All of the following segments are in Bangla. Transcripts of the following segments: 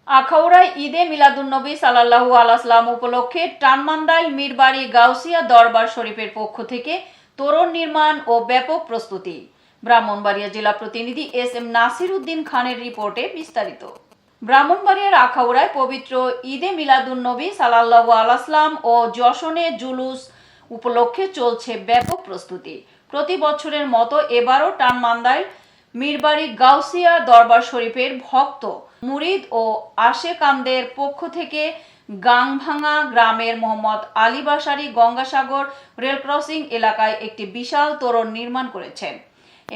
আখাউড়ায় ঈদে মিলাদুন্নবী সাল্লাল্লাহু আলাইহি ওয়াসাল্লাম উপলক্ষে টানমান্দাইল মীরবাড়ি গাউসিয়া দরবার শরীফের পক্ষ থেকে তোরণ নির্মাণ ও ব্যাপক প্রস্তুতি। ব্রাহ্মণবাড়িয়া জেলা প্রতিনিধি এস.এম. নাসির উদ্দিন খানের রিপোর্টে বিস্তারিত। ব্রাহ্মণবাড়িয়ার আখাউড়ায় পবিত্র ঈদে মিলাদুন্নবী সাল্লাল্লাহু আলাইহি ওয়াসাল্লাম ও যশনে জুলুস উপলক্ষে চলছে ব্যাপক প্রস্তুতি। প্রতি বছরের মতো এবারও টানমান্দাইল মীরবাড়ি গাউসিয়া দরবার শরীফের ভক্ত মুরিদ ও আশেকানদের পক্ষ থেকে গাংভাঙা গ্রামের মোহাম্মদ আলী বাসারি গঙ্গাসাগর রেল ক্রসিং এলাকায় একটি বিশাল তোরণ নির্মাণ করেছেন।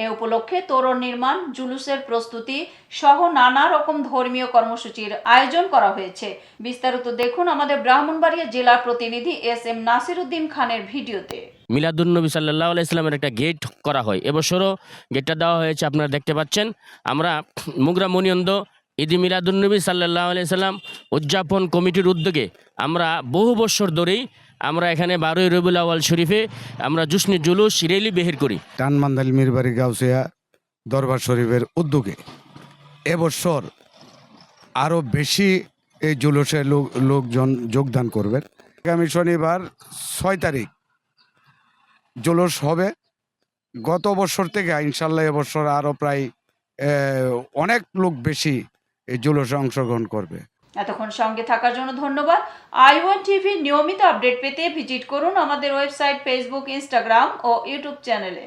এ উপলক্ষে তোরণ নির্মাণ, জুলুসের প্রস্তুতি সহ নানা রকম ধর্মীয় কর্মসূচির আয়োজন করা হয়েছে। বিস্তারিত দেখুন আমাদের ব্রাহ্মণবাড়িয়া জেলা প্রতিনিধি এস.এম. নাসির উদ্দিন খানের ভিডিওতে। মিলাদুন্নবী সাল্লাল্লাহু আলাইহি সাল্লামের একটা গেট করা হয়। এবছরও গেটটা দেওয়া হয়েছে, আপনারা দেখতে পাচ্ছেন। আমরা মুগরা মনিয়ন্দ ঈদ মিলাদুন্নবী সাল্লাল্লাহু আলাইহি সাল্লাম উদযাপন কমিটির উদ্যোগে আমরা বহু বছর ধরেই আমরা এখানে 12ই রবিউল আউয়াল শরীফে আমরা জুসনি জুলুস রেলি বের করি। টানমান্দাইল মীরবাড়ি গাউসিয়া দরবার শরীফের উদ্যোগে এবছর আরও বেশি এই জুলুসে লোকজন যোগদান করবেন। আগামী শনিবার 6 তারিখ জুলুস হবে। গত বছর থেকে ইনশাল্লাহ এবছর আরও প্রায় অনেক লোক বেশি এই জুলুসে অংশগ্রহণ করবে। এতক্ষণ সঙ্গে থাকার জন্য ধন্যবাদ। i1 টিভি নিয়মিত আপডেট পেতে ভিজিট করুন আমাদের ওয়েবসাইট, ফেসবুক, ইনস্টাগ্রাম ও ইউটিউব চ্যানেলে।